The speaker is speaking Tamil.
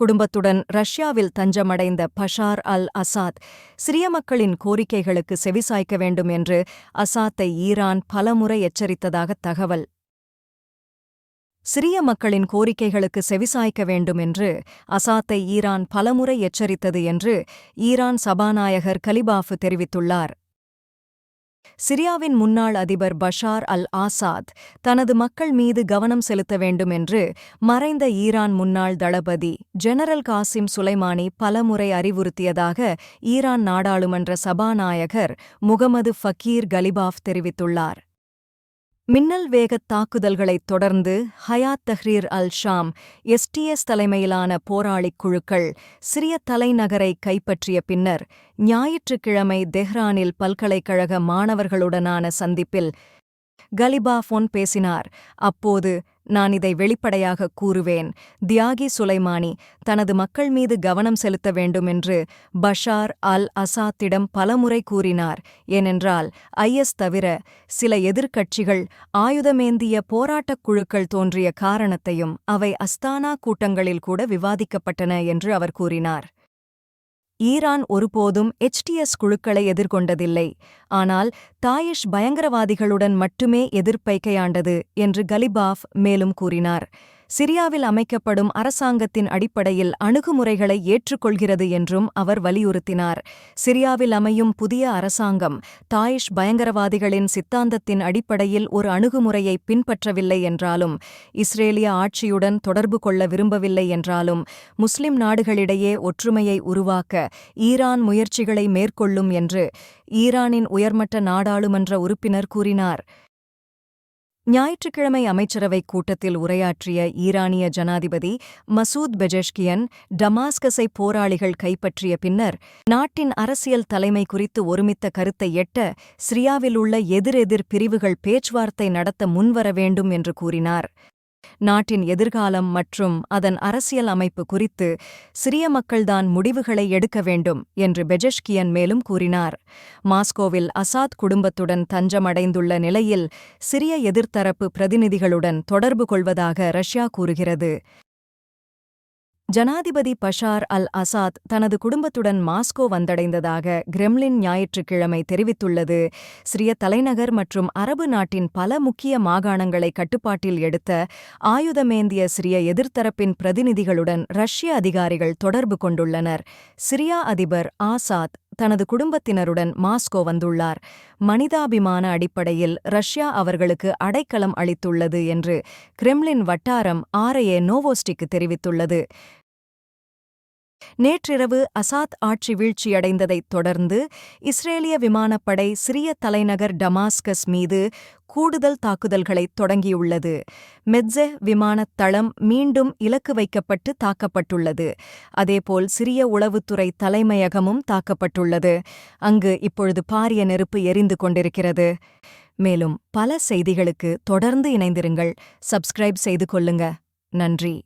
குடும்பத்துடன் ரஷ்யாவில் தஞ்சமடைந்த பஷார் அல் அசாத் சிரிய மக்களின் கோரிக்கைகளுக்கு செவிசாய்க்க வேண்டும் என்று அசாத்தை ஈரான் பலமுறை எச்சரித்ததாக தகவல். சிரிய மக்களின் கோரிக்கைகளுக்கு செவிசாய்க்க வேண்டும் என்று அசாத்தை ஈரான் பலமுறை எச்சரித்தது என்று ஈரான் சபாநாயகர் கலிபாஃப் தெரிவித்துள்ளார். சிரியாவின் முன்னாள் அதிபர் பஷார் அல் ஆசாத் தனது மக்கள் மீது கவனம் செலுத்த வேண்டும் என்று மறைந்த ஈரான் முன்னாள் தளபதி ஜெனரல் காசிம் சுலைமானி பலமுறை அறிவுறுத்தியதாக ஈரான் நாடாளுமன்ற சபாநாயகர் முகமது ஃபக்கீர் கலிபாஃப் தெரிவித்துள்ளார். மின்னல் வேகத் தாக்குதல்களைத் தொடர்ந்து ஹயாத் தஹ்ரீர் அல் ஷாம் எஸ்டிஎஸ் தலைமையிலான போராளிக் குழுக்கள் சிரிய தலைநகரை கைப்பற்றிய பின்னர் ஞாயிற்றுக்கிழமை தெஹ்ரானில் பல்கலைக்கழக மாணவர்களுடனான சந்திப்பில் கலிபாஃப் பேசினார். அப்போது நான் இதை வெளிப்படையாக கூறுவேன், தியாகி சுலைமானி தனது மக்கள் மீது கவனம் செலுத்த வேண்டும் என்று பஷார் அல் அசாத்திடம் பலமுறை கூறினார். ஏனென்றால் ஐஎஸ் தவிர சில எதிர்க்கட்சிகள் ஆயுதமேந்திய போராட்டக் குழுக்கள் தோன்றிய காரணத்தையும் அவை அஸ்தானா கூட்டங்களில் கூட விவாதிக்கப்பட்டன என்று அவர் கூறினார். ஈரான் ஒருபோதும் எச்டிஎஸ் குழுக்களை எதிர்கொண்டதில்லை, ஆனால் தாயிஷ் பயங்கரவாதிகளுடன் மட்டுமே எதிர்ப்பை கையாண்டது என்று கலிபாஃப் மேலும் கூறினார். சிரியாவில் அமைக்கப்படும் அரசாங்கத்தின் அடிப்படையில் அணுகுமுறைகளை ஏற்றுக்கொள்கிறது என்றும் அவர் வலியுறுத்தினார். சிரியாவில் அமையும் புதிய அரசாங்கம் தாயிஷ் பயங்கரவாதிகளின் சித்தாந்தத்தின் அடிப்படையில் ஒரு அணுகுமுறையை பின்பற்றவில்லை என்றாலும், இஸ்ரேலிய ஆட்சியுடன் தொடர்பு கொள்ள விரும்பவில்லை என்றாலும், முஸ்லிம் நாடுகளிடையே ஒற்றுமையை உருவாக்க ஈரான் முயற்சிகளை மேற்கொள்ளும் என்று ஈரானின் உயர்மட்ட நாடாளுமன்ற உறுப்பினர் கூறினார். ஞாயிற்றுக்கிழமை அமைச்சரவைக் கூட்டத்தில் உரையாற்றிய ஈரானிய ஜனாதிபதி மசூத் பெஜெஷ்கியன் டமாஸ்கஸை போராளிகள் கைப்பற்றிய பின்னர் நாட்டின் அரசியல் தலைமை குறித்து ஒருமித்த கருத்தை எட்ட சிரியாவில் உள்ள எதிரெதிர் பிரிவுகள் பேச்சுவார்த்தை நடத்த முன்வர வேண்டும் என்று கூறினார். நாட்டின் எதிர்காலம் மற்றும் அதன் அரசியல் அமைப்பு குறித்து சிரிய மக்கள்தான் முடிவுகளை எடுக்க வேண்டும் என்று பெஜெஷ்கியன் மேலும் கூறினார். மாஸ்கோவில் அசாத் குடும்பத்துடன் தஞ்சமடைந்துள்ள நிலையில் சிரிய எதிர்த்தரப்பு பிரதிநிதிகளுடன் தொடர்பு கொள்வதாக ரஷ்யா கூறுகிறது. ஜனாதிபதி பஷார் அல் அசாத் தனது குடும்பத்துடன் மாஸ்கோ வந்தடைந்ததாக கிரெம்லின் ஞாயிற்றுக்கிழமை தெரிவித்துள்ளது. சிரிய தலைநகர் மற்றும் அரபு நாட்டின் பல முக்கிய மாகாணங்களை கட்டுப்பாட்டில் எடுத்த ஆயுதமேந்திய சிரிய எதிர்த்தரப்பின் பிரதிநிதிகளுடன் ரஷ்ய அதிகாரிகள் தொடர்பு கொண்டுள்ளனர். சிரியா அதிபர் ஆசாத் தனது குடும்பத்தினருடன் மாஸ்கோ வந்துள்ளார். மனிதாபிமான அடிப்படையில் ரஷ்யா அவர்களுக்கு அடைக்கலம் அளித்துள்ளது என்று கிரெம்லின் வட்டாரம் ஆர்ஏ நோவோஸ்டிக்கு தெரிவித்துள்ளது. நேற்றிரவு அசாத் ஆட்சி வீழ்ச்சியடைந்ததைத் தொடர்ந்து இஸ்ரேலிய விமானப்படை சிரிய தலைநகர் டமாஸ்கஸ் மீது கூடுதல் தாக்குதல்களைத் தொடங்கியுள்ளது. மெட்ஸெஹ் விமானத் தளம் மீண்டும் இலக்கு வைக்கப்பட்டு தாக்கப்பட்டுள்ளது. அதேபோல் சிரிய உளவுத்துறை தலைமையகமும் தாக்கப்பட்டுள்ளது. அங்கு இப்பொழுது பாரிய நெருப்பு எரிந்து கொண்டிருக்கிறது. மேலும் பல செய்திகளுக்கு தொடர்ந்து இணைந்திருங்கள். சப்ஸ்கிரைப் செய்து கொள்ளுங்க. நன்றி.